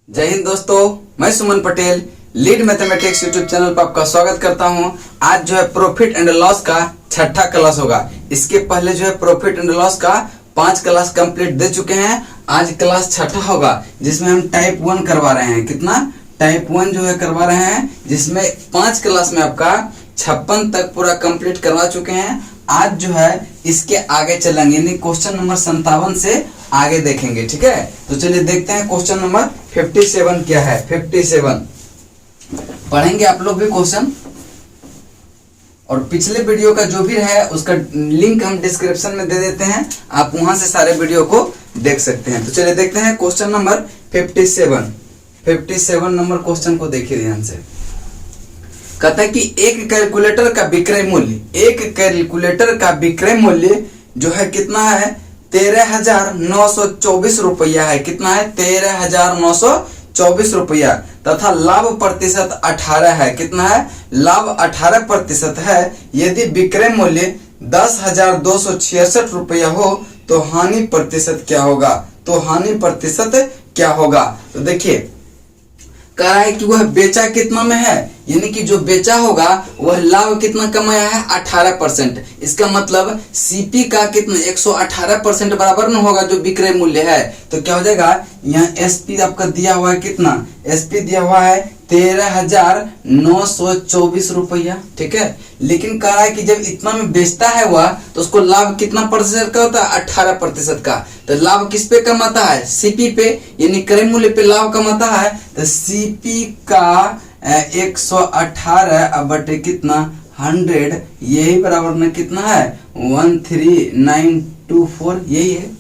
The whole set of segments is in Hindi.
जय हिंद दोस्तों, मैं Suman Patel lead mathematics YouTube channel पर आपका स्वागत करता हूं। आज जो है प्रॉफिट एंड लॉस का छठा क्लास होगा। इसके पहले जो है प्रॉफिट एंड लॉस का 5 क्लास कंप्लीट दे चुके हैं। आज क्लास छठा होगा जिसमें हम टाइप 1 करवा रहे हैं। कितना टाइप 1 जो है करवा रहे हैं, जिसमें 5 क्लास में आपका 56 तक पूरा कंप्लीट करवा चुके हैं। आज जो है इसके आगे चलेंगे, यानी क्वेश्चन नंबर 57 से आगे देखेंगे। ठीक है, तो चलिए देखते हैं क्वेश्चन नंबर 57 क्या है। 57 पढ़ेंगे आप लोग भी क्वेश्चन, और पिछले वीडियो का जो भी है उसका लिंक हम डिस्क्रिप्शन में दे देते हैं, आप वहां से सारे वीडियो को देख सकते हैं। तो चलिए देखते हैं क्वेश्चन नंबर 57 नंबर क्वेश्चन को देखिए ध्यान से। कहता है कि एक कैलकुलेटर का विक्रय मूल्य जो है कितना है, 13,924 रुपया है। कितना है, 13,924 रुपया, तथा लाभ प्रतिशत 18 है। कितना है, लाभ 18% है। यदि विक्रय मूल्य 10,266 रुपया हो तो हानि प्रतिशत क्या होगा। तो देखिए कह रहा है कि वह बेचा कितना में है, यानी कि जो बेचा होगा वह लाभ कितना कमाया है, 18%। इसका मतलब सीपी का कितना 118% बराबर न होगा जो विक्रय मूल्य है। तो क्या हो जाएगा, यहाँ एसपी आपका दिया हुआ है, कितना एसपी दिया हुआ है 13,924 रुपया। ठीक है, लेकिन कह रहा है कि जब इतना में बेचता है वह, तो उसको लाभ कितना प्रतिशत का होता है, 18% का। तो लाभ किस पे कमाता है, सीपी पे, यानी क्रय मूल्य पे लाभ कमाता है। तो सीपी का 118 बटे कितना 100, यही बराबर में कितना है 13924, यही है।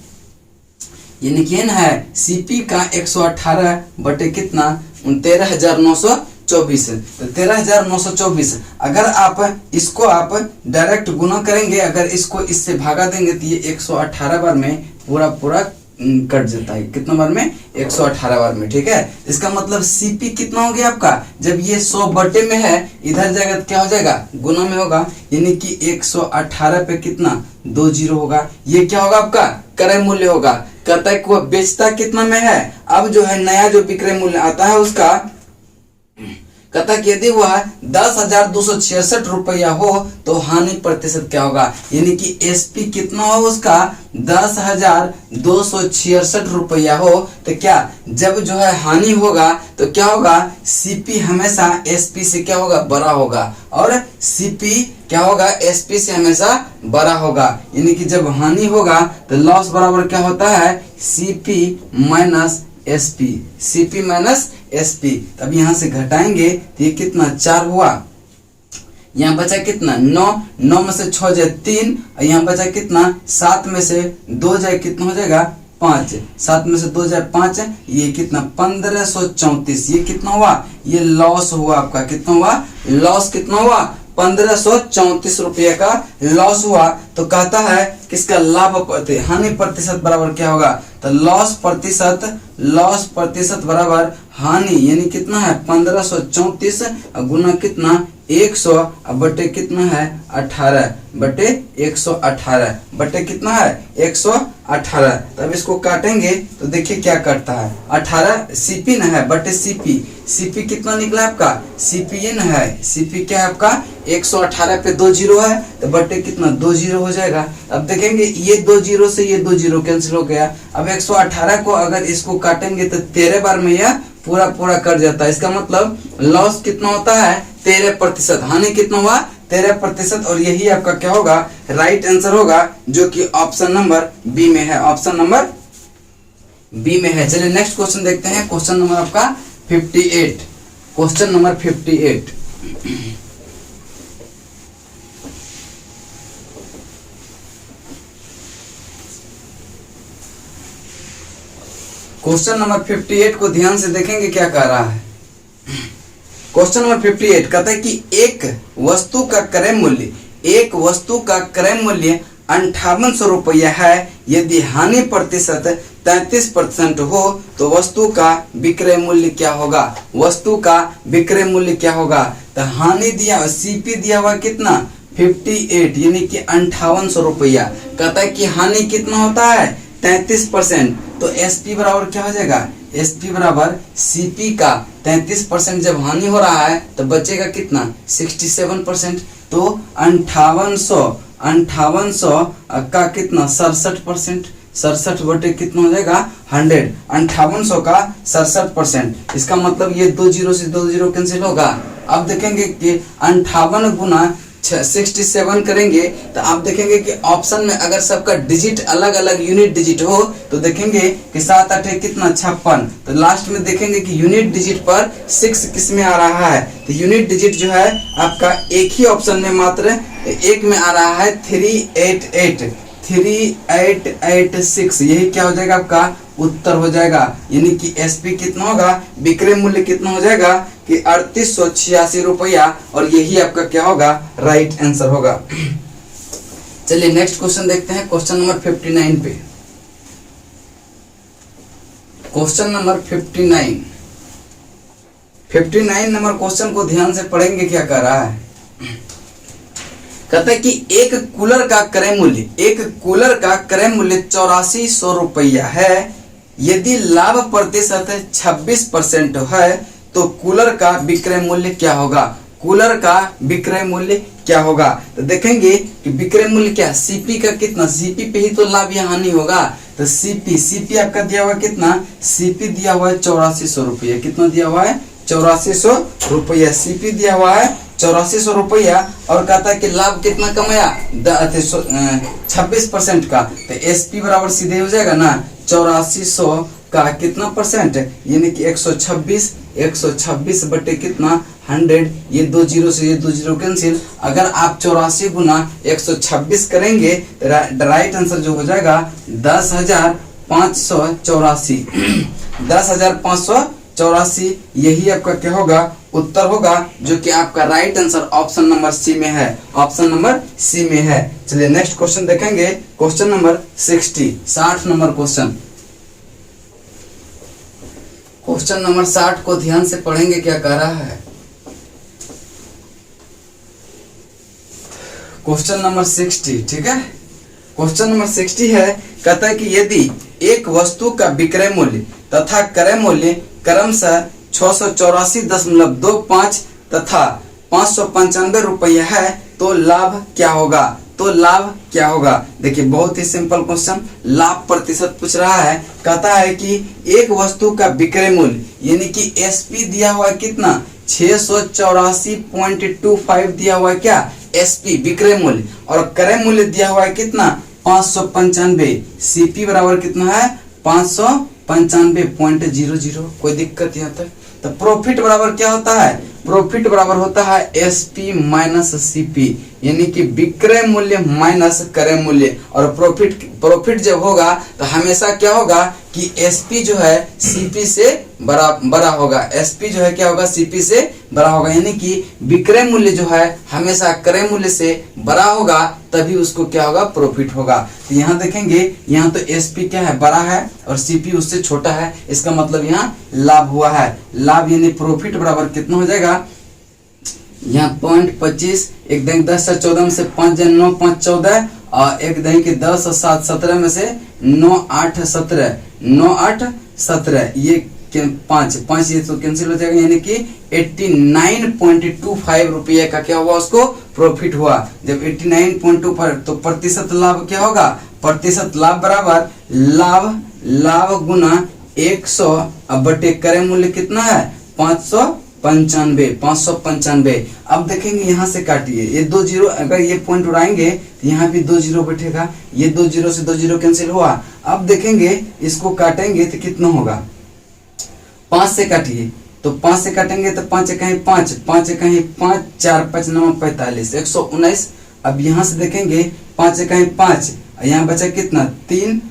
यानी कि है सीपी का 118 बटे कितना 13,924। तो 13,924 अगर आप इसको आप डायरेक्ट गुना करेंगे, अगर इसको इससे भागा देंगे तो ये 118 बार में पूरा कट जाता है। कितना बार में, 118 बार में। ठीक है, इसका मतलब सीपी कितना हो गया आपका, जब ये 100 बटे में है इधर जाएगा तो क्या हो जाएगा, गुना में होगा, यानी कि 118 पे कितना 20 होगा। ये क्या होगा, आपका क्रय मूल्य होगा। कहता है कि वह बेचता कितना में है। अब जो है नया जो विक्रय मूल्य आता है उसका, कहता है कि यदि वह 10,266 रुपया हो तो हानि प्रतिशत क्या होगा, यानी कि एसपी कितना हो उसका 10,266 रुपया हो। तो क्या जब जो है हानि होगा तो क्या होगा, सीपी हमेशा एसपी से क्या होगा, बड़ा होगा, और सीपी क्या होगा, एसपी से हमेशा बड़ा होगा। यानी कि जब हानि होगा तो लॉस बराबर क्या होता है, सीपी माइनस एसपी। तब यहाँ से घटाएंगे तो ये कितना 4 हुआ, यहाँ बचा कितना 9 में से 6 जाए 3, और यहाँ बचा कितना 7 में से 2 जाए कितना हो जाएगा 5, 7 में से 2 जाए 5, ये कितना 1534। ये कितना हुआ, ये लॉस हुआ आपका। कितना हुआ, लॉस कितना हुआ 1534 रुपये का लॉस हुआ। तो कहता है किसका लाभ हानि प्रतिशत बराबर क्या होगा, तो लॉस प्रतिशत बराबर हानि, यानी कितना है 1534 गुना कितना 100 बटे कितना है 18 बटे 118 बटे कितना है 118। तब इसको काटेंगे तो देखिए क्या करता है, 18 सीपी न है बटे सीपी कितना निकला आपका, सीपी ये न है, सीपी क्या है आपका 118 पे 2 जीरो है, तो बटे कितना 2 जीरो हो जाएगा। अब देखेंगे ये 2 जीरो से ये 2 जीरो कैंसिल हो गया। अब 118 को अगर इसको काटेंगे तो 13 बार में यह पूरा कट जाता है। इसका मतलब लॉस कितना होता है 13%, हानि कितना हुआ 13%, और यही आपका क्या होगा, राइट आंसर होगा, जो कि ऑप्शन नंबर बी में है। ऑप्शन नंबर बी में है। चलिए नेक्स्ट क्वेश्चन देखते हैं, क्वेश्चन नंबर आपका 58। क्वेश्चन नंबर 58 क्वेश्चन नंबर 58 को ध्यान से देखेंगे क्या कह रहा है। क्वेश्चन नंबर 58 कहता है कि एक वस्तु का क्रय मूल्य 5800 रुपया है। यदि हानि प्रतिशत 33% हो तो वस्तु का विक्रय मूल्य क्या होगा, तो हानि दिया, सीपी दिया हुआ कितना 58, यानी कि 5800 रुपया। कहता है कि हानि कितना होता है 33%, तो एसपी बराबर क्या हो जाएगा, SP बराबर CP का 33% जब हानि हो रहा है तो बचेगा कितना 67%। तो 5800 का कितना 67%, 67 बटे कितना हो जाएगा 100, 5800 का 67%। इसका मतलब ये 2 जीरो से 2 जीरो कैंसिल होगा। अब देखेंगे कि 58 गुना 67 करेंगे तो आप देखेंगे कि ऑप्शन में अगर सबका डिजिट अलग अलग यूनिट डिजिट हो तो देखेंगे कि 7 8 कितना 56। तो लास्ट में देखेंगे कि यूनिट डिजिट पर 6 किस में आ रहा है, तो यूनिट डिजिट जो है आपका एक ही ऑप्शन में मात्र एक में आ रहा है 3886। यही क्या हो जाएगा आपका उत्तर हो जाएगा। यानी कि SP कितना होगा, विक्रय मूल्य कितना हो जाएगा कि 3886 रुपया, और यही आपका क्या होगा राइट आंसर होगा। चलिए नेक्स्ट क्वेश्चन देखते हैं, क्वेश्चन नंबर 59 पे। क्वेश्चन नंबर 59 नंबर क्वेश्चन को ध्यान से पढ़ेंगे। क्या कर रहा है, कहता है कि एक कूलर का क्रय मूल्य 8400 रुपया है। यदि लाभ प्रतिशत 26% है तो कूलर का विक्रय मूल्य क्या होगा। कूलर का विक्रय मूल्य क्या होगा, तो देखेंगे कि विक्रय मूल्य क्या, CP का कितना, CP पे ही तो लाभ या हानि होगा। तो CP आपका दिया हुआ कितना, CP दिया हुआ है 8400 रुपया। कितना दिया हुआ है 8400 रुपया, CP दिया हुआ है 8400 रुपया। और कहता है कि लाभ कितना कमाया 26% का, तो SP बराबर सीधे हो जाएगा ना 8400 का कितना परसेंट, यानी कि 126 बटे कितना 100। ये 2 जीरो से ये 2 जीरो कैंसिल। अगर आप 84 गुना 126 करेंगे तो राइट आंसर जो हो जाएगा 10,584। 10,584 यही आपका क्या होगा उत्तर होगा, जो कि आपका right answer option number C में है। ऑप्शन नंबर C में है। चलिए नेक्स्ट क्वेश्चन देखेंगे, question number 60 number question. Question number 60 को ध्यान से पढ़ेंगे। क्या कह रहा है, क्वेश्चन नंबर 60, ठीक है। क्वेश्चन नंबर 60 है, कहता है कि यदि एक वस्तु का विक्रय मूल्य तथा क्रय मूल्य क्रमशः 684.25 तथा 595 रुपये है तो लाभ क्या होगा। तो लाभ क्या होगा, देखिए बहुत ही सिंपल क्वेश्चन, लाभ प्रतिशत पूछ रहा है। कहता है कि एक वस्तु का विक्रय मूल्य यानी कि SP दिया हुआ है कितना 684.25 दिया हुआ है क्या SP विक्रय मूल्य, और क्रय मूल्य दिया हुआ है कितना 595। CP बराबर कितना है 595.00। कोई दिक्कत यहाँ तक। तो प्रॉफिट बराबर क्या होता है, प्रॉफिट बराबर होता है SP माइनस CP, यानी कि विक्रय मूल्य माइनस क्रय मूल्य। और प्रॉफिट जब होगा तो हमेशा क्या होगा कि SP जो है CP से बड़ा होगा। SP जो है क्या होगा CP से बड़ा होगा, यानी कि विक्रय मूल्य जो है हमेशा क्रय मूल्य से बड़ा होगा, तभी उसको क्या होगा प्रॉफिट होगा। तो यहाँ देखेंगे, यहाँ तो SP क्या है बड़ा है और CP उससे छोटा है, इसका मतलब यहाँ लाभ हुआ है। लाभ यानी प्रॉफिट बराबर कितना हो जाएगा, यहाँ 0.25, एक दिन 10 से 14 में से 5 जन 9 5 14, और एक दिन की 10 और 7 17 में से 9 8 17, 9 8 17, ये 5 ये तो कैंसिल हो जाएगा, यानी कि 89.25 रुपये का क्या हुआ उसको प्रॉफिट हुआ। जब 89.25 तो प्रतिशत लाभ क्या होगा, प्रतिशत लाभ बराबर लाभ गुना 100 बटे क्रय मूल्य कितना है 595। अब देखेंगे यहाँ से काटिए, ये 2 जीरो अगर ये पॉइंट उड़ाएंगे तो यहाँ भी 2 जीरो बैठेगा, ये 2 जीरो से 2 जीरो कैंसिल हुआ। अब देखेंगे इसको काटेंगे तो कितना होगा, 5 से काटिए, तो 5 से काटेंगे तो 5 कहीं 5, 5 कहीं 5, 4 5 9 45, 119। अब यहाँ से देखेंगे 5 कहीं 5, यहाँ बचा कितना 3,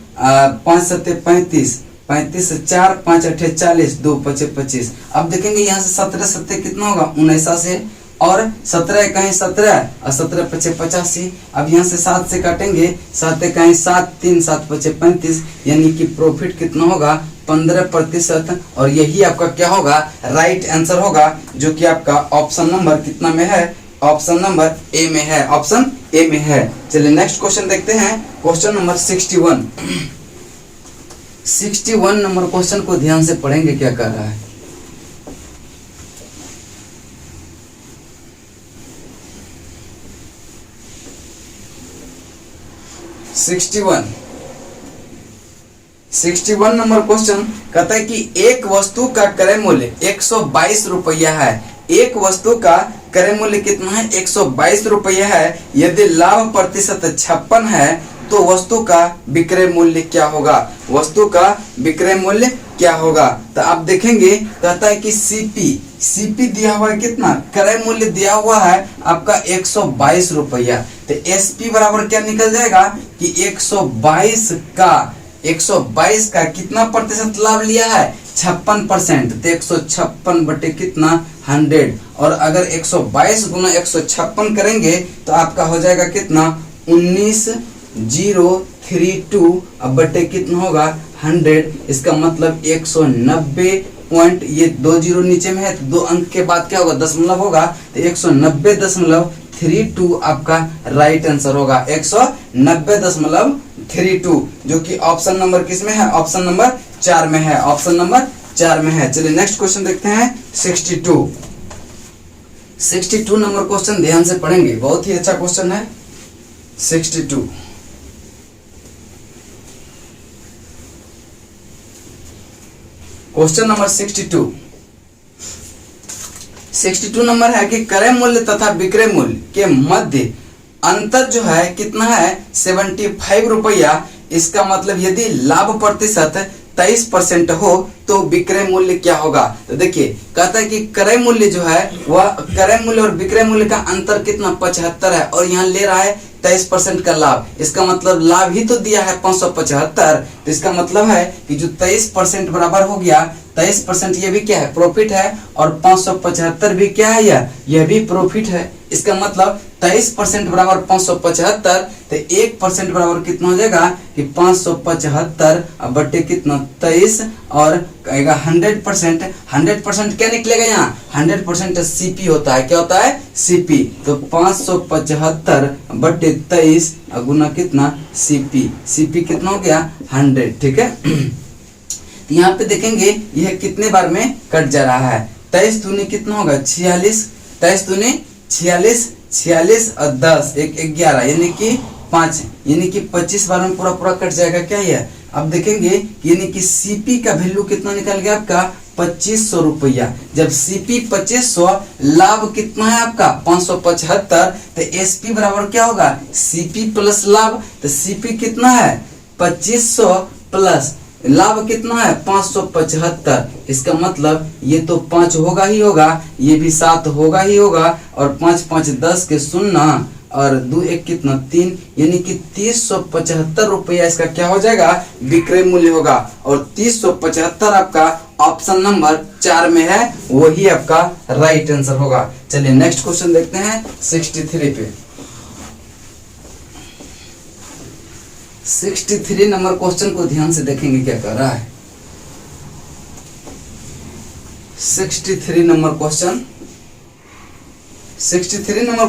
5 7 35, 35 से 4, 5 8 40, 2 5 25। अब देखेंगे यहाँ से 17 7 कितना होगा 19 से, और 17 कहीं 17 और 17 5 85। अब यहाँ से 7 से काटेंगे, 7 कहीं 7, 3 7 5 35, यानी कि प्रॉफिट कितना होगा 15%। और यही आपका क्या होगा राइट आंसर होगा, जो कि आपका ऑप्शन नंबर कितना में है, ऑप्शन नंबर A में है, ऑप्शन A में है। चलिए नेक्स्ट क्वेश्चन देखते हैं, क्वेश्चन नंबर 61। 61 नंबर क्वेश्चन को ध्यान से पढ़ेंगे क्या कर रहा है। सिक्सटी वन नंबर क्वेश्चन कहता है कि एक वस्तु का क्रय मूल्य 122 रुपया है। एक वस्तु का क्रय मूल्य कितना है? 122 रुपया है। यदि लाभ प्रतिशत 56 है तो वस्तु का विक्रय मूल्य क्या होगा? वस्तु का विक्रय मूल्य क्या होगा? तो आप देखेंगे कहता है कि सीपी दिया हुआ है कितना? क्रय मूल्य दिया हुआ है आपका 122 रुपया। तो एसपी बराबर क्या निकल जाएगा कि 122 का कितना प्रतिशत लाभ लिया है? 56%। तो 156 बटे कितना? 100। और अगर 122 गुना 156 करेंगे तो आपका हो जाएगा कितना? 19,032 अब बटे कितना होगा? 100। इसका मतलब 190 पॉइंट, ये 2 जीरो नीचे में है तो 2 अंक के बाद क्या होगा? दशमलव होगा। तो 190.32 आपका राइट आंसर होगा। 190.32 जो कि ऑप्शन नंबर किस में है? ऑप्शन नंबर 4 में है। ऑप्शन नंबर 4 में है। चलिए नेक्स्ट क्वेश्चन देखते हैं। 62 नंबर क्वेश्चन ध्यान से पढ़ेंगे, बहुत ही अच्छा क्वेश्चन है। 62 क्वेश्चन नंबर 62 नंबर है कि क्रय मूल्य तथा विक्रय मूल्य के मध्य अंतर जो है कितना है? 75 रुपया। इसका मतलब यदि लाभ प्रतिशत 23% हो तो विक्रय मूल्य क्या होगा? तो देखिए कहता है कि क्रय मूल्य जो है वह क्रय मूल्य और विक्रय मूल्य का अंतर कितना? 75 है। और यहाँ ले रहा है 23% का लाभ। इसका मतलब लाभ ही तो दिया है 575। तो इसका मतलब है कि जो 23% बराबर हो गया, 23% ये भी क्या है? प्रॉफिट है। और 575 भी क्या है? यह भी प्रॉफिट है। इसका मतलब 23% बराबर 575। तो 1% बराबर कितना हो जाएगा कि 575 बटे कितना? 23। और कहेगा 100% क्या निकलेगा यहाँ? 100% सीपी होता है। क्या होता है? सीपी। तो 575 बटे 23 गुना कितना? सीपी कितना हो गया? 100। ठीक है। यहाँ पे देखेंगे यह कितने बार में कट जा रहा है। 23 दूनी कितना होगा? 46। 23 दूनी 46 और 10 एक 11 यानी कि 5, यानी कि 25 बार में पूरा कट जाएगा। क्या है? अब देखेंगे यानी कि सीपी का वैल्यू कितना निकल गया आपका? 2500 रुपया। जब सीपी 2500, लाभ कितना है आपका? 575। तो एसपी बराबर क्या होगा? सीपी प्लस लाभ। तो सीपी कितना है? 2500 प्लस लाभ कितना है? 575। इसका मतलब ये तो 5 होगा ही होगा, ये भी 7 होगा ही होगा। और 5 5 10 के 0 और 2 1 कितना? 3, यानी कि 375 रुपया इसका क्या हो जाएगा? विक्रय मूल्य होगा। और 375 आपका ऑप्शन नंबर 4 में है, वही आपका राइट आंसर होगा। चलिए नेक्स्ट क्वेश्चन देखते हैं 63 पे। 63 नंबर क्वेश्चन को ध्यान से देखेंगे क्या कर रहा है। 63 नंबर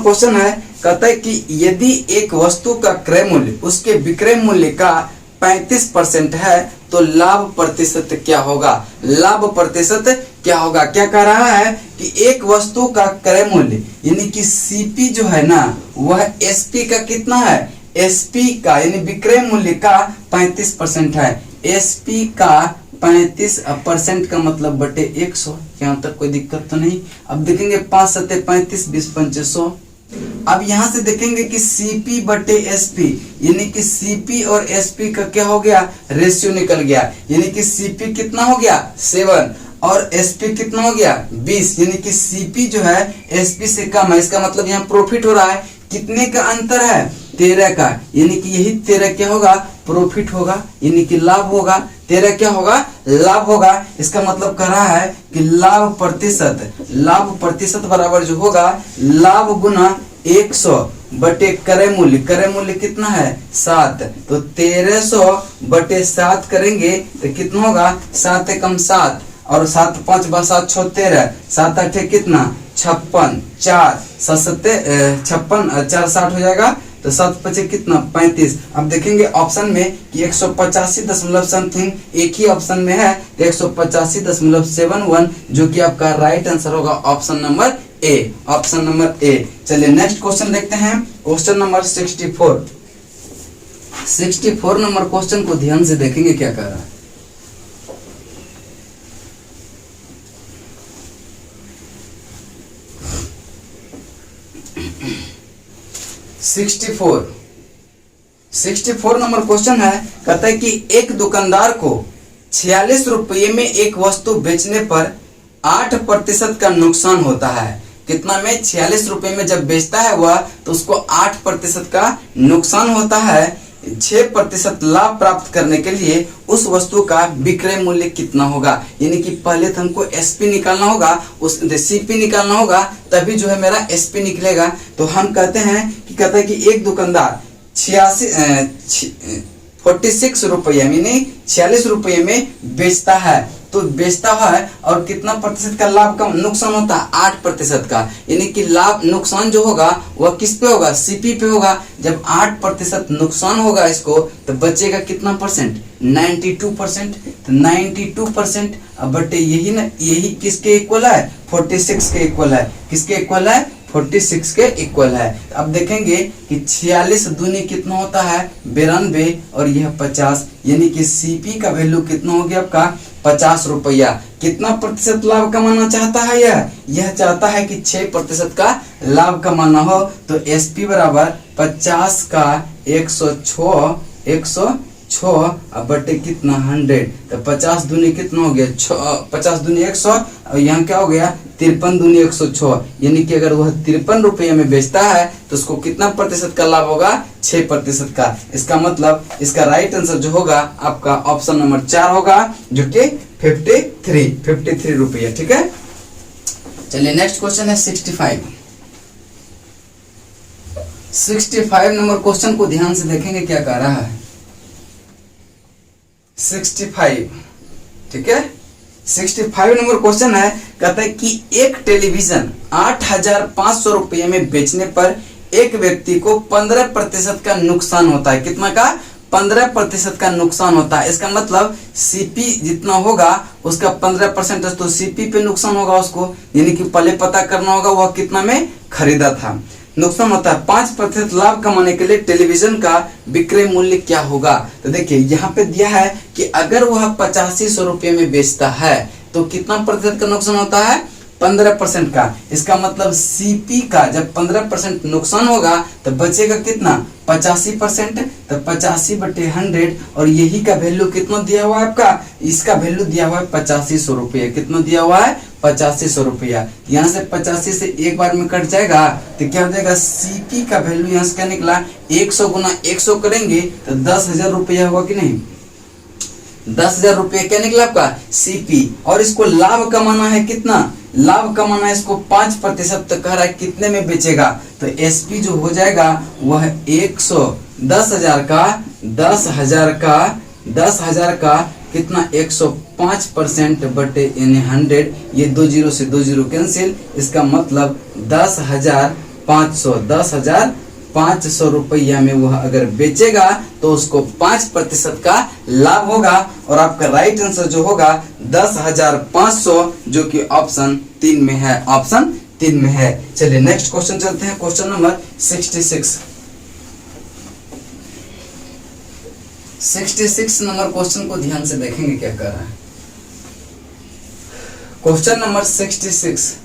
क्वेश्चन है, कहता है कि यदि एक वस्तु का क्रय मूल्य उसके विक्रय मूल्य का 35% है तो लाभ प्रतिशत क्या होगा? लाभ प्रतिशत क्या होगा? क्या कह रहा है कि एक वस्तु का क्रय मूल्य यानी कि सीपी जो है ना, वह एसपी का कितना है? एसपी का यानी विक्रय मूल्य का 35% है। एसपी का 35% का मतलब बटे 100। यहाँ तक कोई दिक्कत तो नहीं। अब देखेंगे 5 सत्ते 35, 20 पंचे 100। अब यहाँ से देखेंगे कि सीपी बटे एसपी यानी कि सीपी और एसपी का क्या हो गया? रेशियो निकल गया। यानी कि सीपी कितना हो गया? 7 और एसपी कितना हो गया? 20। यानी कि सीपी जो है एसपी से कम है। इसका मतलब यहाँ प्रॉफिट हो रहा है। कितने का अंतर है? 13 का। यानी कि यही 13 क्या होगा? प्रॉफिट होगा, यानी कि लाभ होगा। 13 क्या होगा? लाभ होगा। इसका मतलब कह रहा है कि लाभ प्रतिशत बराबर जो होगा लाभ गुना 100 बटे क्रय मूल्य। क्रय मूल्य कितना है? 7। तो 1300 बटे 7 करेंगे तो कितना होगा? 7 एकम 7 और 7 5 7 6 13, 7 8 कितना? 56, 4 7 56 4 60 हो जाएगा तो 7 पचे कितना 35। अब देखेंगे ऑप्शन में कि 185 दशमलव समथिंग एक ही ऑप्शन में है, तो 185.71 जो कि आपका राइट आंसर होगा option number A, option number A. चलिए नेक्स्ट क्वेश्चन देखते हैं, क्वेश्चन नंबर 64। 64 नंबर क्वेश्चन को ध्यान से देखेंगे क्या कह रहा है। 64 नंबर क्वेश्चन है, कहता है कि एक दुकानदार को 46 रुपये में एक वस्तु बेचने पर 8% का नुकसान होता है। कितना में? 46 रुपये में जब बेचता है वह, तो उसको 8% का नुकसान होता है। 6% लाभ प्राप्त करने के लिए उस वस्तु का विक्रय मूल्य कितना होगा? यानी कि पहले तो हमको एसपी निकालना होगा, उस सीपी निकालना होगा, तभी जो है मेरा एसपी निकलेगा। तो हम कहते हैं कि कहता है कि एक दुकानदार 46 रुपये यानी 46 रुपये में बेचता है, तो बेचता है और कितना प्रतिशत का लाभ का नुकसान होता है? 8% का। यानी कि लाभ नुकसान जो होगा वह किस पे होगा? सीपी पे होगा। जब 8% नुकसान होगा इसको, तो बचेगा कितना परसेंट? 92%। तो 92% अब बटे यही ना, यही किसके इक्वल है? 46 के इक्वल है। किसके इक्वल है? 46 के इक्वल है। अब देखेंगे कि 46 दूनी कितना होता है? 92 और यह 50, यानी कि सीपी का वैल्यू कितना हो गया आपका? 50 रुपया। कितना प्रतिशत लाभ कमाना चाहता है? यह चाहता है कि 6% का लाभ कमाना हो। तो एसपी बराबर 50 का 106 अब बटे कितना 100, तो 50 दूनी कितना हो गया? 50 दूनी 100 और यहाँ क्या हो गया? 53 दूनी 106, यानी कि अगर वह 53 रुपये में बेचता है तो उसको कितना प्रतिशत का लाभ होगा? 6% का। इसका मतलब इसका राइट आंसर जो होगा आपका ऑप्शन नंबर 4 होगा, जो कि 53 रुपये। ठीक है, चलिए नेक्स्ट क्वेश्चन है 65 नंबर क्वेश्चन को ध्यान से देखेंगे क्या कह रहा है। 65, ठीक है, 65 नंबर क्वेश्चन है, कहता है कि एक टेलीविजन 8,500 रुपये में बेचने पर एक व्यक्ति को 15% का नुकसान होता है। कितना का? 15% का नुकसान होता है। इसका मतलब सीपी जितना होगा उसका 15%, तो सीपी पे नुकसान होगा उसको, यानी कि पहले पता करना होगा वह कितना में खरीदा था। नुकसान होता है 5% लाभ कमाने के लिए टेलीविजन का विक्रय मूल्य क्या होगा? तो देखिए यहाँ पे दिया है कि अगर वह 8500 रुपये में बेचता है तो कितना प्रतिशत का नुकसान होता है? 15% का। इसका मतलब सीपी का जब 15% नुकसान होगा तो बचेगा कितना? 85%। तो 85/100 और यही का वैल्यू कितना दिया हुआ है आपका? इसका वैल्यू दिया हुआ है 8500 रुपये। कितना दिया हुआ है? 8500 रुपया। यहाँ से 85 से एक बार में कट जाएगा तो क्या हो जाएगा? सीपी का वैल्यू यहाँ से क्या निकला? 100 गुना 100 करेंगे तो 10,000 रुपया हुआ कि नहीं? 10,000 रुपये क्या निकला आपका? सीपी। और इसको लाभ कमाना है कितना? लाभ कमाना है इसको 5%। तो कह रहा है कितने में बेचेगा? तो एसपी जो हो जाएगा वह 10,000 का कितना? 105% बटे यानी 100, ये 2 जीरो से 2 जीरो कैंसिल। इसका मतलब 10,500 रुपया में वह अगर बेचेगा तो उसको 5% का लाभ होगा। और आपका राइट आंसर जो होगा 10,500, जो कि ऑप्शन 3 में है, ऑप्शन 3 में है। चलिए नेक्स्ट क्वेश्चन चलते हैं, क्वेश्चन नंबर 66 नंबर क्वेश्चन को ध्यान से देखेंगे क्या कर रहा है। क्वेश्चन नंबर 66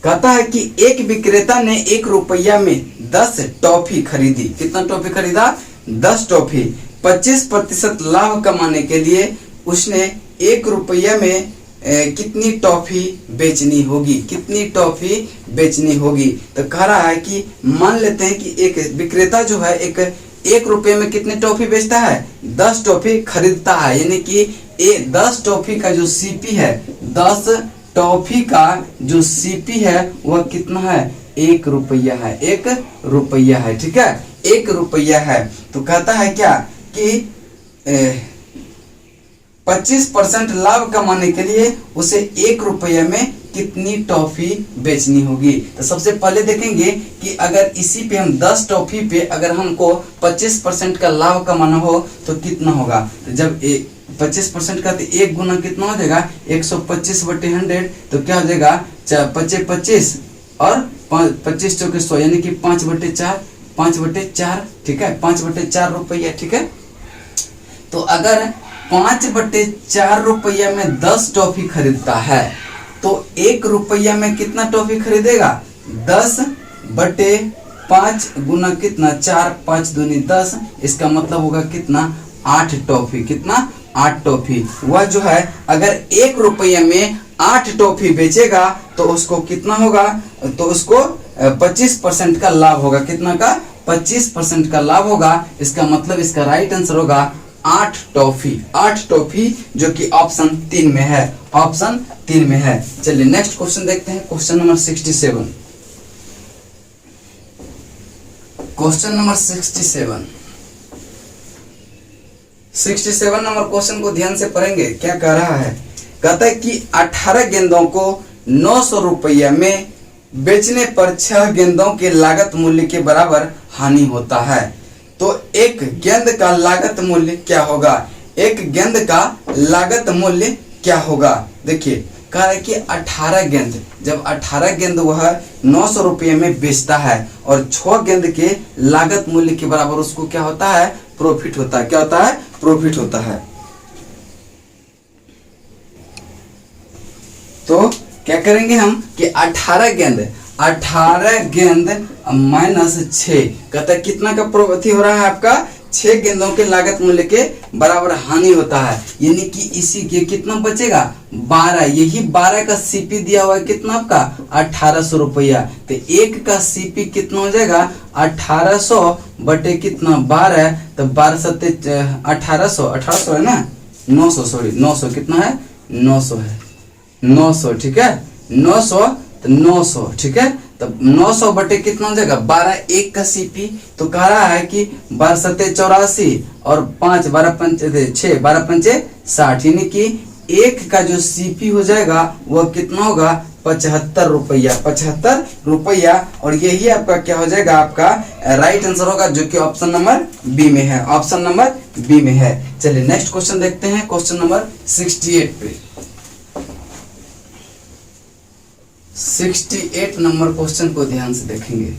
कहता है कि एक विक्रेता ने 1 रुपया में 10 टॉफी खरीदी। कितना टॉफी खरीदा? 10 टॉफी। 25% लाभ कमाने के लिए उसने 1 रुपया में कितनी टॉफी बेचनी होगी? कितनी टॉफी बेचनी होगी? तो कह रहा है कि मान लेते हैं कि एक विक्रेता जो है 1 रुपये में कितने टॉफी बेचता है? 10 टॉफी खरीदता है। यानी कि 10 टॉफी का जो सीपी है, 10 टॉफी का जो सीपी है वह कितना है? 1 रुपया है। 1 रुपया है, ठीक है, 1 रुपया है। तो कहता है क्या कि 25% लाभ कमाने के लिए उसे 1 रुपये में कितनी टॉफी बेचनी होगी। तो सबसे पहले देखेंगे कि अगर इसी पे हम 10 टॉफी पे अगर हमको 25% का लाभ कमाना हो तो कितना होगा। तो जब 25% का तो 1 गुना कितना हो जाएगा 125/100, तो क्या हो जाएगा 25 और 25 चौके 100 यानी कि 5/4, ठीक है 5/4 रुपया, ठीक है। तो अगर 5/4 रुपया में 10 टॉफी खरीदता है तो 1 रुपया में कितना टॉफी खरीदेगा 10/5 गुना कितना 4, 5 दूनी 10, इसका मतलब होगा कितना 8 टॉफी, कितना 8 टॉफी। वह जो है अगर 1 रुपया में 8 टॉफी बेचेगा तो उसको कितना होगा, तो उसको 25% का लाभ होगा। कितना का 25% का लाभ होगा। इसका मतलब इसका राइट आंसर होगा 8 टॉफी, 8 टॉफी, जो कि ऑप्शन 3 में है, ऑप्शन 3 में है। चलिए नेक्स्ट क्वेश्चन देखते हैं, question number 67। Question number 67 number question को ध्यान से पढ़ेंगे। क्या कह रहा है, कहता है कि 18 गेंदों को 900 रुपया में बेचने पर 6 गेंदों के लागत मूल्य के बराबर हानि होता है, तो एक गेंद का लागत मूल्य क्या होगा। एक गेंद का लागत मूल्य क्या होगा। देखिए कह रहा है कि 18 गेंद, जब 18 गेंद वह 900 रुपये में बेचता है और 6 गेंद के लागत मूल्य के बराबर उसको क्या होता है, प्रॉफिट होता है। क्या होता है, प्रॉफिट होता है। तो क्या करेंगे हम कि 18 गेंद माइनस 6, कहता है कितना का प्रवृत्ति हो रहा है आपका 6 गेंदों के लागत मूल्य के बराबर हानि होता है, यानी कि इसी के कितना बचेगा 12। यही 12 का सीपी दिया हुआ है कितना आपका 1800 रुपया। तो 1 का सीपी कितना हो जाएगा 1800 बटे कितना 12, तो 12 सत्ते 1800 है ना 900, सॉरी 900 कितना है 900 है 900, ठीक है 900, तो 900 ठीक है। तो 900 बटे कितना हो जाएगा 12, 1 का सीपी, तो कह रहा है कि 12 सत्ते 84 और 5 12 पंचे 6 12 पंचे 60, यानी कि 1 का जो सीपी हो जाएगा वह कितना होगा 75 रुपया, 75 रुपया। और यही आपका क्या हो जाएगा, आपका राइट आंसर होगा, जो कि ऑप्शन नंबर बी में है, ऑप्शन नंबर बी में है। चलिए नेक्स्ट क्वेश्चन देखते हैं, क्वेश्चन नंबर 68 पे। 68 नंबर क्वेश्चन को ध्यान से देखेंगे।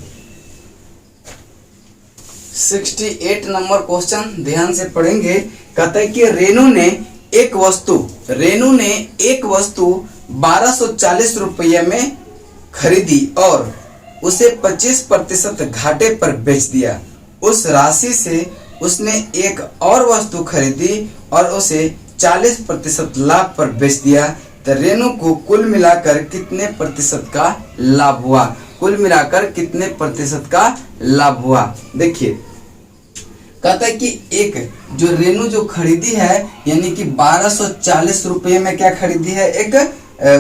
68 नंबर क्वेश्चन ध्यान से पढ़ेंगे। कहता है कि रेनू ने एक वस्तु 1240 रुपये में खरीदी और उसे 25% घाटे पर बेच दिया। उस राशि से उसने एक और वस्तु खरीदी और उसे 40% लाभ पर बेच दिया। तो रेनू को कुल मिलाकर कितने प्रतिशत का लाभ हुआ, कुल मिलाकर कितने प्रतिशत का लाभ हुआ। देखिए कहता है कि एक जो रेनू जो खरीदी है, यानी कि 1240 रुपये में क्या खरीदी है, एक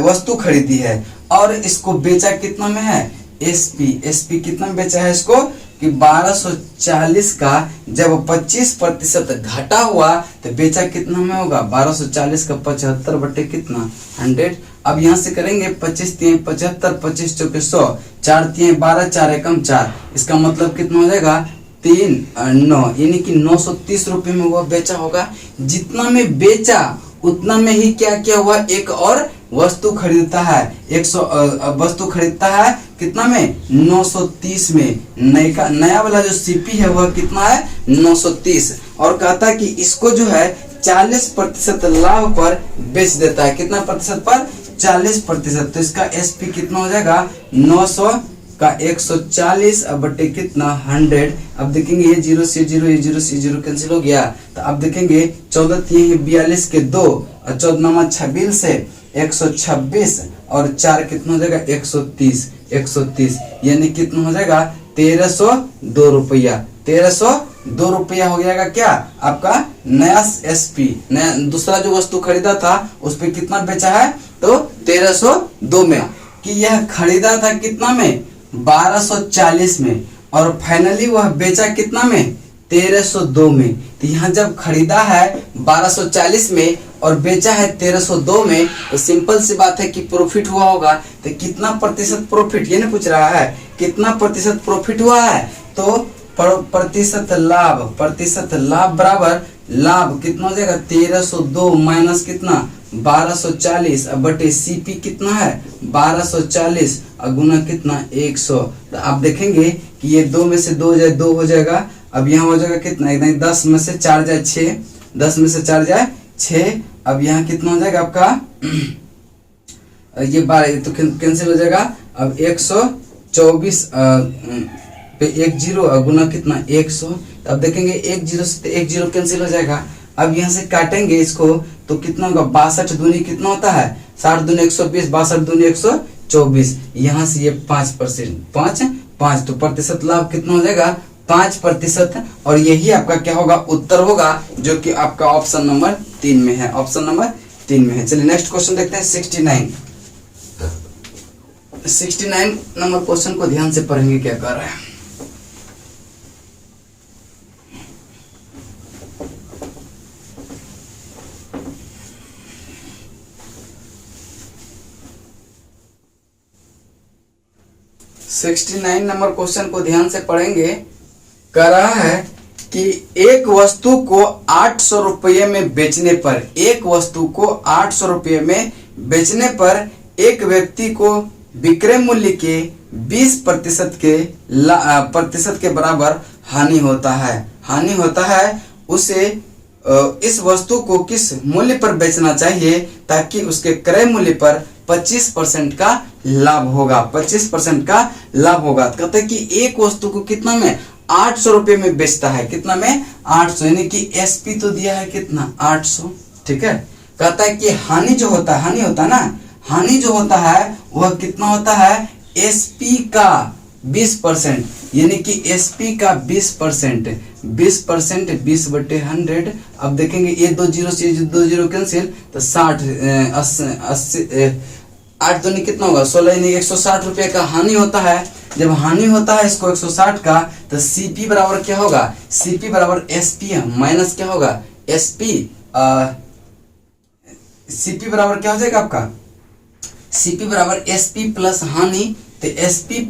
वस्तु खरीदी है और इसको बेचा कितना में है एसपी कितना में बेचा है इसको कि 1240 का जब 25% घाटा हुआ तो बेचा कितना में होगा 1240 का 75 बटे कितना 100। अब यहाँ से करेंगे 25 3 75, 25 चौके 100, 4 3 12, 4 एकम 4, इसका मतलब कितना हो जाएगा 3 9, यानी कि 930 रुपये में वह बेचा होगा। जितना में बेचा उतना में ही क्या क्या हुआ, एक और वस्तु खरीदता है, 100 वस्तु खरीदता है कितना में 930 में। नया वाला जो सीपी है वह कितना है 930, और कहता है कि इसको जो है 40% लाभ पर बेच देता है। कितना प्रतिशत पर 40%। तो इसका एसपी कितना हो जाएगा 900 का 140 अब बटे कितना 100। अब देखेंगे ये 0 से 0, ये 0 से 0 कैंसिल हो गया। तो अब देखेंगे 14 42 के 2 और 14 26 से 126 और 4 कितना हो जाएगा 130, यानी कितना हो जाएगा 1302 रुपया। 1302 रुपया हो जाएगा क्या आपका नया एसपी। नया दूसरा जो वस्तु खरीदा था उस पे कितना बेचा है तो 1302 में, कि यह खरीदा था कितना में 1240 में और फाइनली वह बेचा कितना में 1302 में। तो यहाँ जब खरीदा है 1240 में और बेचा है 1302 में, तो सिंपल सी बात है कि प्रॉफिट हुआ होगा। तो कितना प्रतिशत प्रॉफिट, ये नहीं पूछ रहा है कितना प्रतिशत प्रॉफिट हुआ है, तो प्रतिशत लाभ बराबर लाभ कितना हो जाएगा 1302 माइनस कितना 1240 अब बटे सीपी कितना है 1240 और गुना कितना 100। तो आप देखेंगे कि ये 2 में से 2 जाए 2 हो जाएगा। अब यहाँ हो जाएगा कितना, एकदम 10 में से 4 जाए 6, 10 में से 4 जाए 6। अब यहाँ कितना हो जाएगा आपका ये 12 तो कैंसिल हो जाएगा। अब 124 पे 10 गुना कितना 100। अब देखेंगे 10 से 10 कैंसिल हो जाएगा। अब यहाँ से काटेंगे इसको तो कितना होगा 62 दूनी कितना होता है 60 दूनी 120, 62 दूनी 124। यहाँ से ये 5% 5 तो प्रतिशत लाभ कितना हो जाएगा 5%। और यही आपका क्या होगा उत्तर होगा, जो कि आपका ऑप्शन नंबर 3 में है, ऑप्शन नंबर 3 में है। चलिए नेक्स्ट क्वेश्चन देखते हैं 69 नंबर क्वेश्चन को ध्यान से पढ़ेंगे क्या कर रहा है। नंबर क्वेश्चन को ध्यान से पढ़ेंगे। कह रहा है कि एक वस्तु को 800 रुपये में बेचने पर, एक वस्तु को 800 रुपये में बेचने पर एक व्यक्ति को विक्रय मूल्य के 20% के बराबर हानि होता है। उसे इस वस्तु को किस मूल्य पर बेचना चाहिए ताकि उसके क्रय मूल्य पर 25% का लाभ होगा, 25% का लाभ होगा। कहते हैं कि एक वस्तु को कितना में 800 रुपये में बेचता है, कितना में 800, यानी कि एसपी तो दिया है कितना 800, ठीक है। कहता है कि हानि जो होता है, हानि जो होता है वह कितना होता है एसपी का 20%, यानी कि एसपी का 20%, 20/100। अब देखेंगे ये 2 0 से 2 0 कैंसिल तो 60 80 8 दूनी कितना होगा 16, यानी 160 रुपये का हानि होता है। जब हानि होता है इसको 160 का तो सीपी बराबर क्या होगा, सीपी बराबर एसपी माइनस क्या होगा एसपी, सीपी बराबर क्या हो जाएगा आपका सीपी बराबर एसपी प्लस हानि। तो एसपी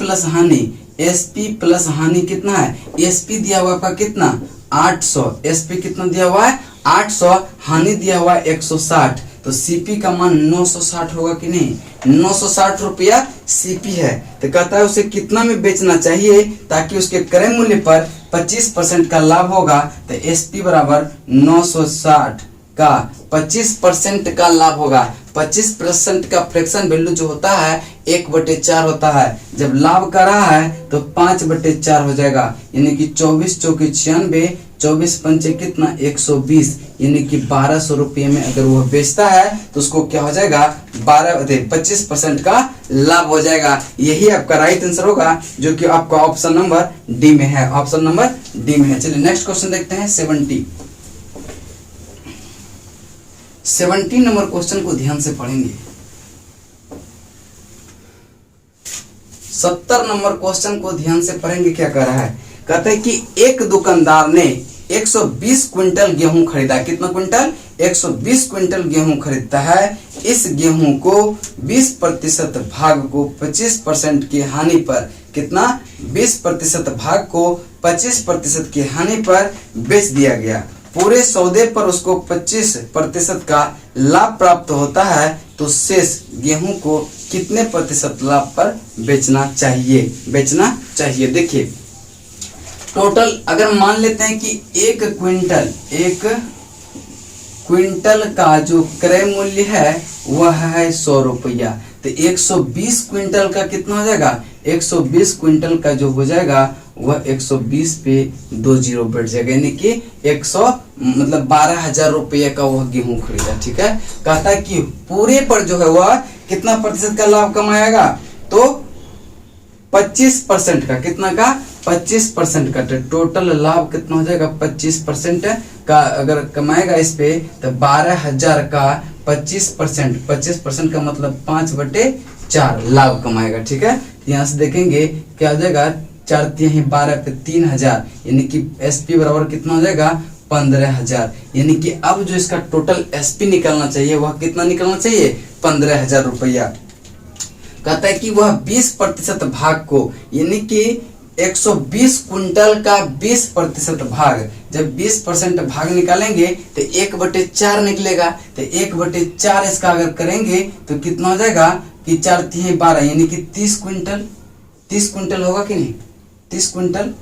प्लस हानि कितना है, एसपी दिया हुआ आपका कितना 800, एसपी कितना दिया हुआ है 800, हानि दिया हुआ है 160, तो सीपी का मान 960 होगा कि नहीं, 960 रुपया सीपी है। तो कहता है उसे कितना में बेचना चाहिए ताकि उसके क्रय मूल्य पर 25% का लाभ होगा। तो एसपी बराबर 960 का 25% का लाभ होगा। 25% का फ्रैक्शन वैल्यू जो होता है 1/4 होता है। जब लाभ कर रहा है तो 5/4 हो जाएगा, यानी कि 24 चौके 96, 24 पंचे कितना 120, यानी कि 1200 रुपये में अगर वह बेचता है तो उसको क्या हो जाएगा 25% का लाभ हो जाएगा। यही आपका राइट आंसर होगा, जो कि आपका ऑप्शन नंबर डी में है, ऑप्शन नंबर डी में है। चलिए नेक्स्ट क्वेश्चन देखते हैं 70 नंबर क्वेश्चन को ध्यान से पढ़ेंगे। 70 नंबर क्वेश्चन को ध्यान से पढ़ेंगे। क्या कर रहा है, कहते हैं कि एक दुकानदार ने 120 क्विंटल गेहूं खरीदा। कितना क्विंटल 120 क्विंटल गेहूं खरीदता है। इस गेहूं को 20% भाग को 25% की हानि पर, कितना 20% भाग को 25% की हानि पर बेच दिया गया। पूरे सौदे पर उसको 25% का लाभ प्राप्त होता है, तो शेष गेहूं को कितने प्रतिशत लाभ पर बेचना चाहिए। देखिए टोटल अगर मान लेते हैं कि एक क्विंटल का जो क्रय मूल्य है वह है 100 रुपया, तो 120 क्विंटल का कितना हो जाएगा 120 क्विंटल का जो हो जाएगा वह 120 पे 2 0 बढ़ जाएगा, यानी कि 12,000 रुपये का वह गेहूं खरीदा। ठीक है, कहता है कि पूरे पर जो है वह कितना प्रतिशत का लाभ कमाएगा, तो 25% का, कितना का 25% का, टोटल लाभ कितना हो जाएगा 25% का अगर कमाएगा इस पे, तो 12,000 का 25% का मतलब 5/4 लाभ कमाएगा। ठीक है, यहाँ से देखेंगे क्या हो जाएगा 4 3 12 पे 3,000, यानी कि एसपी बराबर कितना हो जाएगा 15,000। यानी कि अब जो इसका टोटल एसपी निकलना चाहिए वह कितना निकलना चाहिए? 15,000 रुपया। कहता है कि वह 20% भाग को, यानी कि 120 कुंटल का 20% भाग, जब 20% भाग निकालेंगे तो 1/4 निकलेगा। तो 1/4 इसका अगर करेंगे तो कितना हो जाएगा कि 4 3 12, यानी कि 30 कुंटल। 30 कुंटल होगा कि नहीं? 30 कुंटल।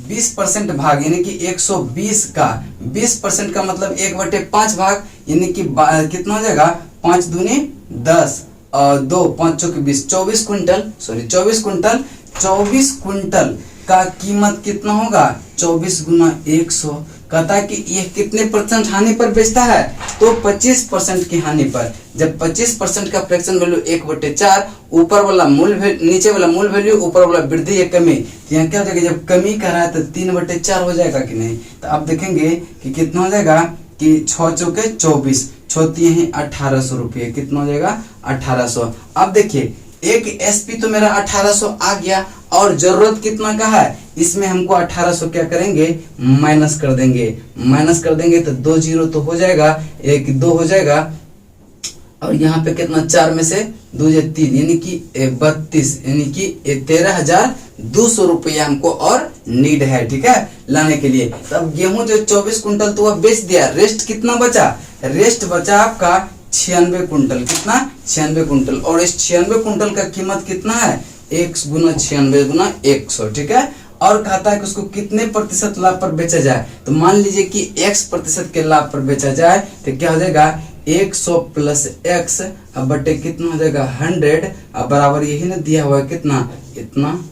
20% भाग यानी कि 120 का 20% का मतलब 1/5 भाग, यानी कि कितना हो जाएगा? 5 दूनी 10 और 2 5 चौके 20, 24 कुंटल। Sorry 24 quintal. 24 कुंटल का कीमत कितना होगा? 24 गुना 100। कहता है कि यह कितने परसेंट हानि पर बेचता है? तो 25% की हानि पर। जब 25% का फ्रैक्शन वैल्यू 1/4, ऊपर वाला मूल नीचे वाला मूल वैल्यू, ऊपर वाला वृद्धि या कमी, तो यहाँ क्या हो जाएगा? जब कमी कर रहा है तो 3/4 हो जाएगा कि नहीं? तो अब देखेंगे कि कितना हो जाएगा कि 6 चौके 24, 6 1800 रुपये। कितना हो जाएगा? 1800। अब देखिए एक एसपी तो मेरा 1800 आ गया, और जरूरत कितना का है? इसमें हमको 1800 क्या करेंगे? माइनस कर देंगे। माइनस कर देंगे तो 2 जीरो तो हो जाएगा, 1 2 हो जाएगा, और यहाँ पे कितना? 4 में से 2 या 3, यानी कि 32, यानी कि 13,200 रुपया हमको और नीड है, ठीक है, लाने के लिए। तब गेहूं जो 24 कुंटल तो वह बेच दिया, रेस्ट कितना बचा? रेस्ट बचा आपका 96 कुंटल। कितना? 96 कुंटल। और इस 96 कुंटल का कीमत कितना है? 1 गुना 96 गुना 100, ठीक है। और कहता है कि उसको कितने प्रतिशत लाभ पर बेचा जाए? तो मान लीजिए कि x% के लाभ पर बेचा जाए तो क्या हो जाएगा? 100 प्लस x अब बटे कितना हो जाएगा? 100, अब बराबर यही ना दिया हुआ है कितना? इतना,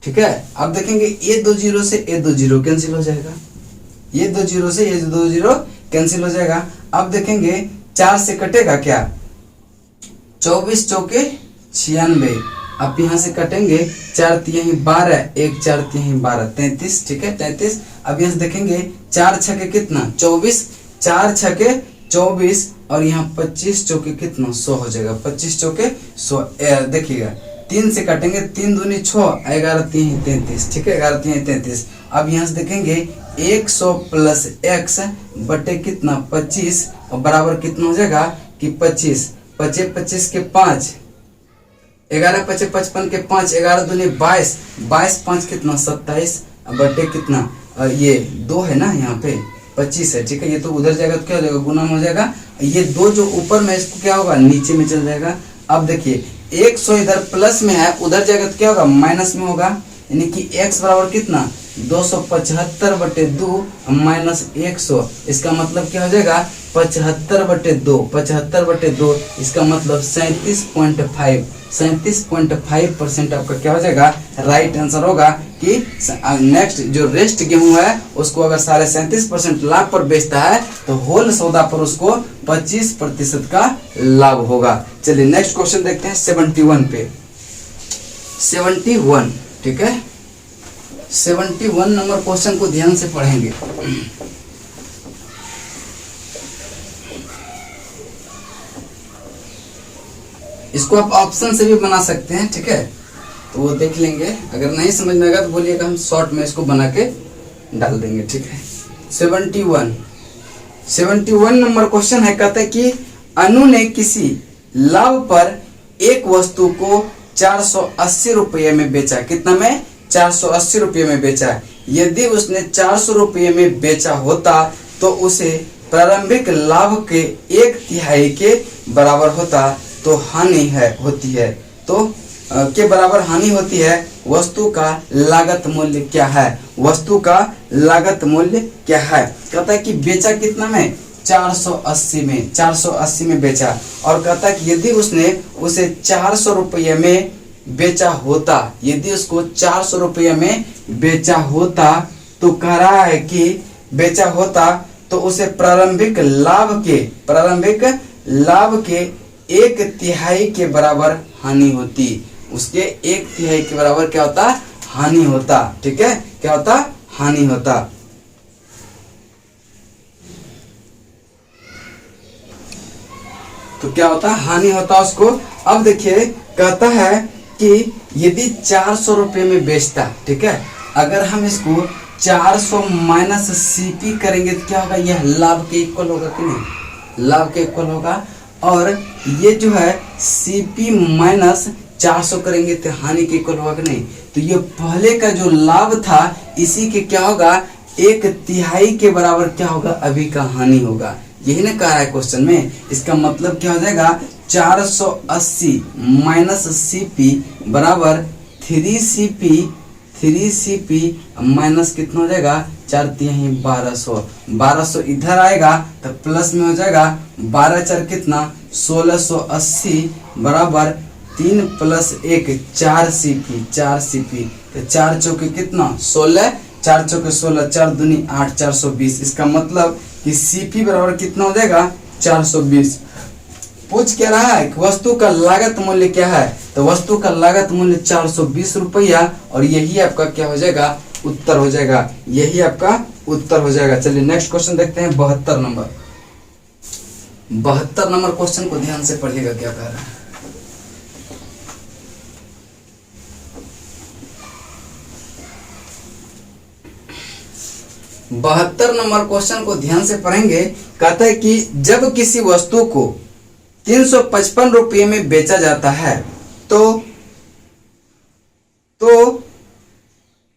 ठीक है। अब देखेंगे ये 2 जीरो से ये 2 जीरो कैंसिल हो जाएगा, ये 2 जीरो से ये 2 जीरो कैंसिल हो जाएगा। अब देखेंगे 4 से कटेगा क्या? 24 चौके 96। अब यहाँ से कटेंगे 4 3 12, 1 4 3 12 33, ठीक है, 33। अब यहाँ से देखेंगे 4 छके कितना? 24, 4 छके 24, और यहाँ 25 चौके कितना? 100 हो जाएगा। 25 चौके 100। देखिएगा 3 से काटेंगे, 3 दूनी 6, 11 3 33, ठीक है, 11 3 33। अब यहाँ से देखेंगे 100 प्लस x बटे कितना? 25, और बराबर कितना हो जाएगा कि 25 25 25 के 5, 11 25 55 के 5, 11 दूनी 22, 22 5 कितना? 27, बटे कितना? ये 2 है ना, यहाँ पे 25 है, ठीक है। ये तो उधर जाएगा तो क्या हो जाएगा? गुना हो जाएगा। ये 2 जो ऊपर में, इसको क्या होगा? नीचे में चल जाएगा। अब देखिए 100 इधर प्लस में है, उधर जाएगा तो क्या होगा? माइनस में होगा, यानी कि x बराबर कितना? 275/2 माइनस 100। इसका मतलब क्या हो जाएगा? 75/2, 75/2। इसका मतलब 37.5, 37.5% आपका क्या हो जाएगा? राइट आंसर होगा कि नेक्स्ट जो रेस्ट गेहूं है उसको अगर साढ़े 37% लाभ पर बेचता है तो होल सौदा पर उसको 25% का लाभ होगा। चलिए नेक्स्ट क्वेश्चन देखते हैं 71 पे। 71, ठीक है, 71 नंबर क्वेश्चन को ध्यान से पढ़ेंगे। इसको आप ऑप्शन से भी बना सकते हैं, ठीक है, तो वो देख लेंगे। अगर नहीं समझ में आएगा तो बोलिएगा, हम शॉर्ट में इसको बना के डाल देंगे, ठीक है। 71 नंबर क्वेश्चन है, कहता है कि अनु ने किसी लाभ पर एक वस्तु को 480 रुपये में बेचा। कितना में? 480 रुपये में बेचा। यदि उसने 400 रुपये में बेचा होता तो उसे प्रारंभिक लाभ के 1/3 के बराबर होता, तो हानि होती है। तो के बराबर हानि होती है। वस्तु का लागत मूल्य क्या है? वस्तु का लागत मूल्य क्या है? कहता है कि बेचा कितना में? 480 में, 480 में बेचा। और कहता है कि यदि उसने उसे 400 रुपये में बेचा होता, यदि उसको 400 रुपये में बेचा होता, तो कह रहा है कि बेचा होता तो उसे प्रारंभिक लाभ के 1/3 के बराबर हानि होती। उसके 1/3 के बराबर क्या होता? हानि होता, ठीक है, क्या होता? हानि होता। तो क्या होता? हानि होता उसको। अब देखिए कहता है कि यदि 400 रुपये में बेचता, ठीक है, अगर हम इसको 400 माइनस सीपी करेंगे तो क्या होगा, यह लाभ के इक्वल होगा कि नहीं, लाभ के इक्वल होगा। और ये जो है सीपी माइनस 400 करेंगे तो हानि के इक्वल होगा कि नहीं। तो ये पहले का जो लाभ था इसी के क्या होगा, 1/3 के बराबर क्या होगा, अभी का हानि होगा। यही ना कहा है क्वेश्चन में। इसका मतलब क्या हो जाएगा, 480 माइनस सीपी बराबर 3CP माइनस कितना हो जाएगा, 4×3 1200। 1200 इधर आएगा तो प्लस में हो जाएगा, 12×4 कितना 1680 बराबर 3 + 1 4CP। तो 4 चौके कितना 16, 4 चौके 16, 4 दूनी 8, 420। इसका मतलब कि CP बराबर कितना हो जाएगा, 420। पूछ क्या रहा है कि वस्तु का लागत मूल्य क्या है, तो वस्तु का लागत मूल्य 420 रुपया, और यही आपका क्या हो जाएगा, उत्तर हो जाएगा, यही आपका उत्तर हो जाएगा। चलिए नेक्स्ट क्वेश्चन देखते हैं, 72 नंबर। 72 नंबर क्वेश्चन को ध्यान से पढ़िएगा क्या कह रहा है। बहत्तर नंबर क्वेश्चन को ध्यान से पढ़ेंगे। कहता है कि जब किसी वस्तु को 355 रुपये में बेचा जाता है तो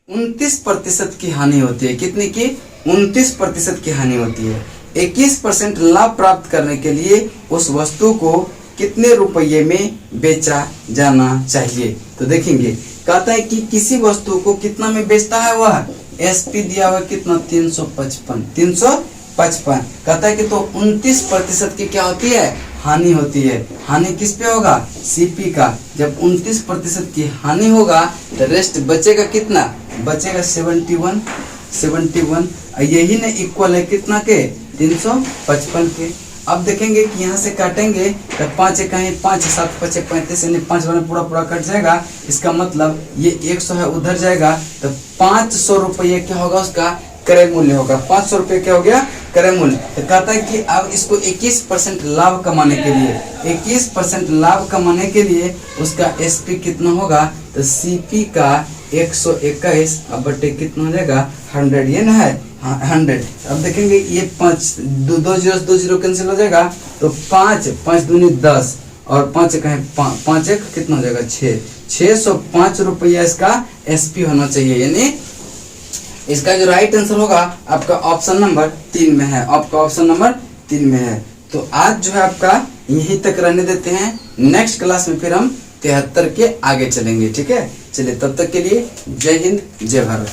29% की हानि होती है। कितनी की, 29% की हानि होती है। 21% लाभ प्राप्त करने के लिए उस वस्तु को कितने रुपये में बेचा जाना चाहिए। तो देखेंगे, कहता है कि किसी वस्तु को कितना में बेचता है, वह एसपी दिया हुआ कितना 355। कहता है कि तो 29% की क्या होती है, हानि होती है। हानि किस पे होगा, सीपी का। जब 29% की हानि होगा तो रेस्ट बचेगा कितना, बचेगा 71। यही ना इक्वल है कितना के, 355 के। अब देखेंगे कि यहाँ से काटेंगे तो 5 कहीं 5, 7 5 35, यानी 5 वाला पूरा कट जाएगा। इसका मतलब ये 100 है उधर जाएगा, तो 500 रुपये क्या होगा, उसका क्रय मूल्य होगा। 500 रुपये क्या हो गया, क्रय मूल्य। तो कहता है कि अब इसको 21% लाभ कमाने के लिए, 21% लाभ कमाने के लिए उसका एसपी कितना होगा, तो सीपी का 121 अब बटे कितना हो जाएगा, 100। ये ना है 100। अब देखेंगे ये 5 2 0 कैंसिल हो जाएगा, तो 5 दूनी 10 और 5 कहें 5 1 कितना हो जाएगा, 605 रुपया इसका एसपी होना चाहिए। यानी इसका जो राइट आंसर होगा आपका ऑप्शन नंबर 3 में है, आपका ऑप्शन नंबर 3 में है। तो आज जो है आपका यहीं तक रहने देते हैं। नेक्स्ट क्लास में फिर हम 73 के आगे चलेंगे, ठीक है। चलिए तब तक के लिए जय हिंद, जय भारत।